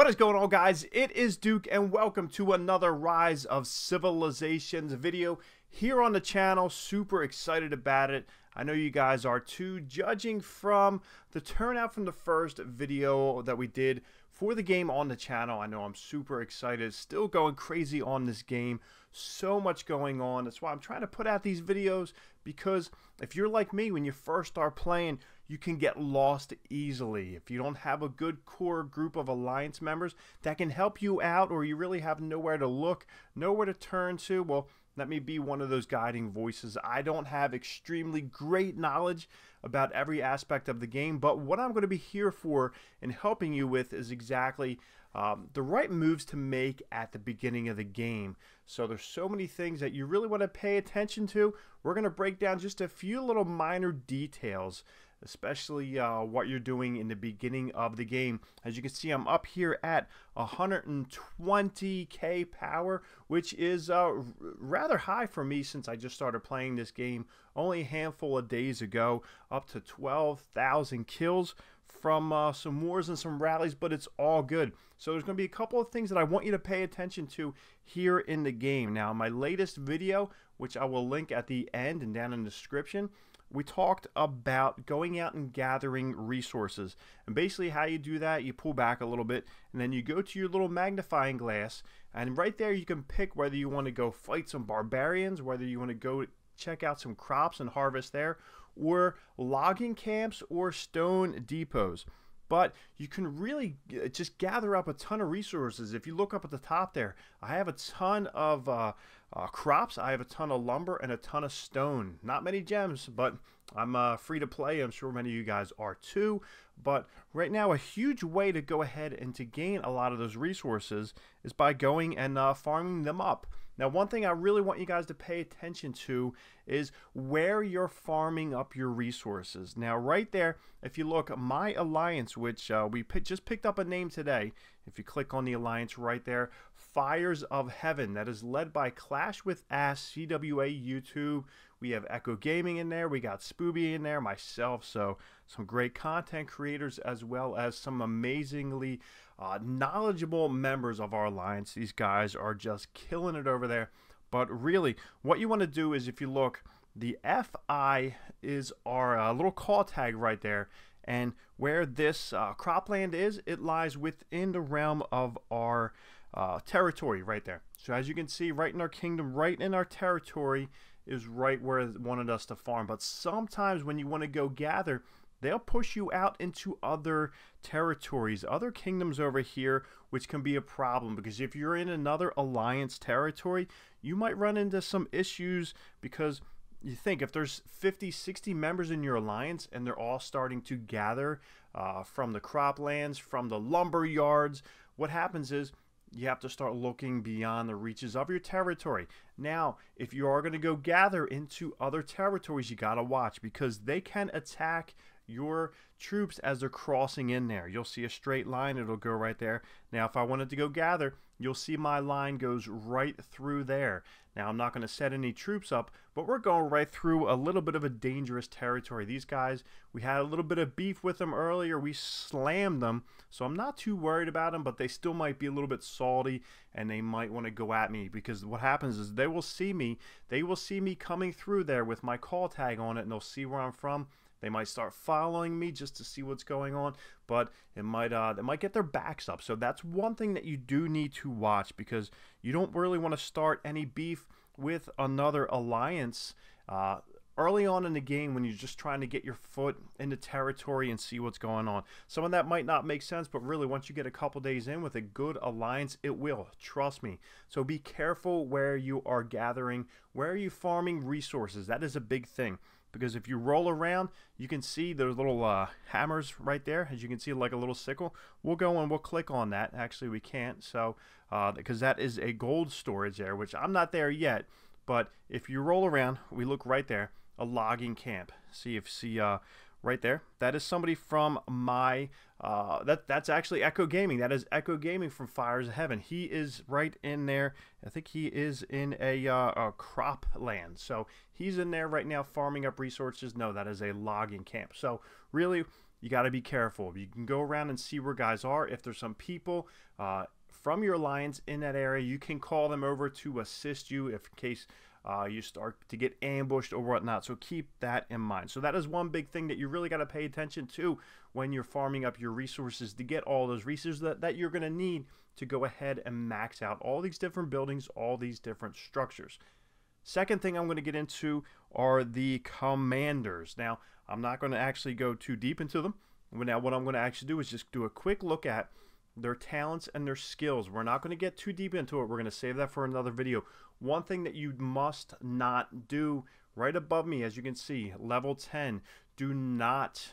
What is going on, guys? It is Duke, and welcome to another Rise of Civilizations video here on the channel. Super excited about it. I know you guys are too, judging from the turnout from the first video that we did for the game on the channel. I know I'm super excited, still going crazy on this game. So much going on. That's why I'm trying to put out these videos, because if you're like me, when you first start playing, you can get lost easily. If you don't have a good core group of Alliance members that can help you out, or you really have nowhere to look, nowhere to turn to, well, let me be one of those guiding voices. I don't have extremely great knowledge about every aspect of the game, but what I'm going to be here for and helping you with is exactly the right moves to make at the beginning of the game. So there's so many things that you really want to pay attention to. We're going to break down just a few little minor details, especially what you're doing in the beginning of the game. As you can see, I'm up here at 120k power, which is rather high for me since I just started playing this game only a handful of days ago. Up to 12,000 kills from some wars and some rallies, but it's all good. So there's going to be a couple of things that I want you to pay attention to here in the game. Now, my latest video, which I will link at the end and down in the description, we talked about going out and gathering resources. And basically how you do that, you pull back a little bit, and then you go to your little magnifying glass, and right there you can pick whether you want to go fight some barbarians, whether you want to go check out some crops and harvest there, or logging camps or stone depots. But you can really just gather up a ton of resources. If you look up at the top there, I have a ton of crops, I have a ton of lumber, and a ton of stone. Not many gems, but I'm free to play. I'm sure many of you guys are too. But right now, a huge way to go ahead and to gain a lot of those resources is by going and farming them up. Now, one thing I really want you guys to pay attention to is where you're farming up your resources. Now, right there, if you look, my alliance, which we just picked up a name today, if you click on the alliance right there, Fires of Heaven, that is led by Clash with Ass, CWA YouTube. We have Echo Gaming in there, we got Spooby in there, myself, so some great content creators, as well as some amazingly knowledgeable members of our alliance. These guys are just killing it over there. But really, what you want to do is, if you look, the FI is our little call tag right there, and where this cropland is, it lies within the realm of our territory right there. So as you can see, right in our kingdom, right in our territory, is right where it wanted us to farm. But sometimes when you want to go gather, they'll push you out into other territories, other kingdoms over here, which can be a problem, because if you're in another alliance territory, you might run into some issues, because you think if there's 50, 60 members in your alliance and they're all starting to gather from the croplands, from the lumber yards, what happens is you have to start looking beyond the reaches of your territory. Now, if you are going to go gather into other territories, you got to watch, because they can attack your troops as they're crossing in there. You'll see a straight line, it'll go right there. Now, if I wanted to go gather, you'll see my line goes right through there. Now, I'm not going to set any troops up, but we're going right through a little bit of a dangerous territory. These guys, we had a little bit of beef with them earlier. We slammed them, so I'm not too worried about them, but they still might be a little bit salty, and they might want to go at me, because what happens is they will see me coming through there with my call tag on it, and they'll see where I'm from. They might start following me just to see what's going on, but they might get their backs up. So that's one thing that you do need to watch, because you don't really want to start any beef with another alliance early on in the game when you're just trying to get your foot in the territory and see what's going on. Some of that might not make sense, but really once you get a couple days in with a good alliance, it will. Trust me. So be careful where you are gathering, where are you farming resources. That is a big thing. Because if you roll around, you can see those little hammers right there. As you can see, like a little sickle. We'll go and we'll click on that. Actually, we can't. So, because that is a gold storage there, which I'm not there yet. But if you roll around, we look right there, a logging camp. See right there. That is somebody from my that's actually Echo Gaming. That is Echo Gaming from Fires of Heaven. He is right in there. I think he is in a crop land. So he's in there right now farming up resources. No, that is a logging camp. So really, you got to be careful. You can go around and see where guys are. If there's some people from your alliance in that area, you can call them over to assist you if in case you start to get ambushed or whatnot. So keep that in mind. So that is one big thing that you really got to pay attention to when you're farming up your resources to get all those resources that you're going to need to go ahead and max out all these different buildings, all these different structures. Second thing I'm going to get into are the commanders. Now, I'm not going to actually go too deep into them. Now, what I'm going to actually do is just do a quick look at their talents and their skills. We're not going to get too deep into it. We're going to save that for another video. One thing that you must not do, right above me, as you can see, level 10, do not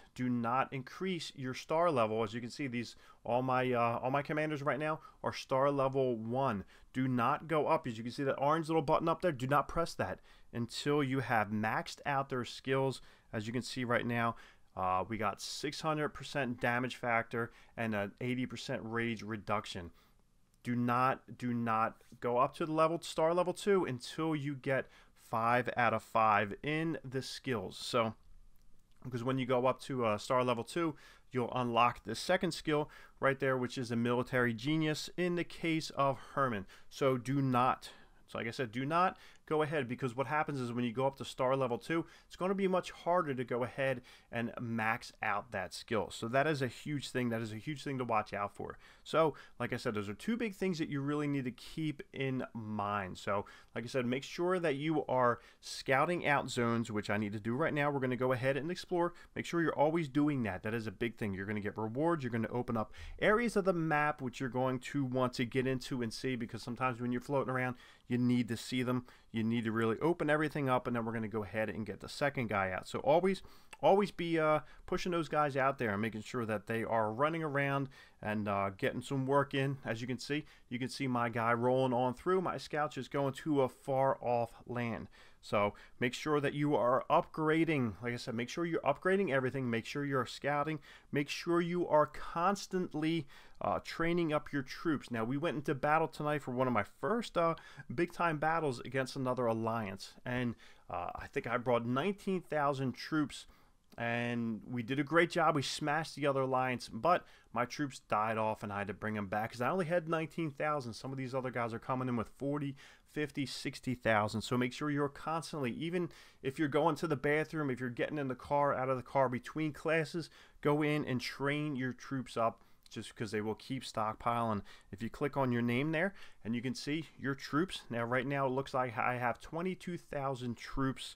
increase your star level. As you can see, these all my commanders right now are star level 1. Do not go up. As you can see that orange little button up there, do not press that until you have maxed out their skills. As you can see right now, we got 600% damage factor and an 80% rage reduction. Do not go up to the star level 2 until you get 5 out of 5 in the skills. So, because when you go up to star level 2, you'll unlock the second skill right there, which is a military genius in the case of Herman. So do not, so like I said, do not go ahead, because what happens is when you go up to star level 2, it's going to be much harder to go ahead and max out that skill. So that is a huge thing. That is a huge thing to watch out for. So like I said, those are two big things that you really need to keep in mind. So like I said, make sure that you are scouting out zones, which I need to do right now. We're going to go ahead and explore. Make sure you're always doing that. That is a big thing. You're going to get rewards. You're going to open up areas of the map which you're going to want to get into and see, because sometimes when you're floating around, you need to see them. You need to really open everything up, and then we're going to go ahead and get the second guy out. So always be pushing those guys out there and making sure that they are running around and getting some work in. As you can see my guy rolling on through. My scout's just going to a far off land. So make sure that you are upgrading. Like I said, make sure you're upgrading everything. Make sure you're scouting. Make sure you are constantly training up your troops. Now, we went into battle tonight for one of my first big time battles against another alliance, and I think I brought 19,000 troops, and we did a great job. We smashed the other alliance, but my troops died off and I had to bring them back because I only had 19,000. Some of these other guys are coming in with 40, 50, 60,000. So make sure you're constantly, even if you're going to the bathroom, if you're getting in the car, out of the car between classes, go in and train your troops up, just because they will keep stockpiling. If you click on your name there, and you can see your troops. Now, right now, it looks like I have 22,000 troops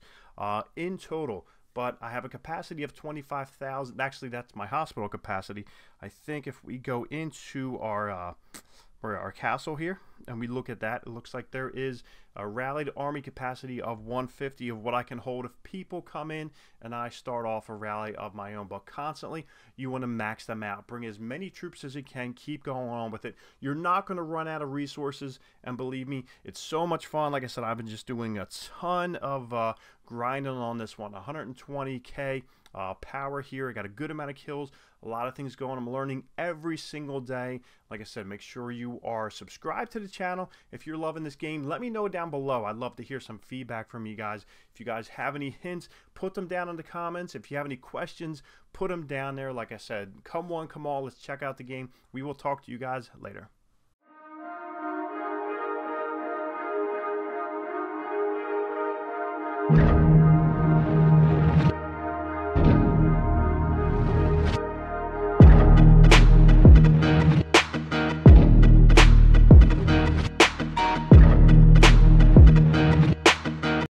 in total, but I have a capacity of 25,000. Actually, that's my hospital capacity. I think if we go into our castle here and we look at that, it looks like there is a rallied army capacity of 150 of what I can hold if people come in and I start off a rally of my own. But constantly, you want to max them out. Bring as many troops as you can. Keep going on with it. You're not going to run out of resources, and believe me, it's so much fun. Like I said, I've been just doing a ton of grinding on this one. 120k power here. I got a good amount of kills, a lot of things going. I'm learning every single day. Like I said, make sure you are subscribed to the channel. If you're loving this game, let me know down below. I'd love to hear some feedback from you guys. If you guys have any hints, put them down in the comments. If you have any questions, put them down there. Like I said, come one, come all. Let's check out the game. We will talk to you guys later.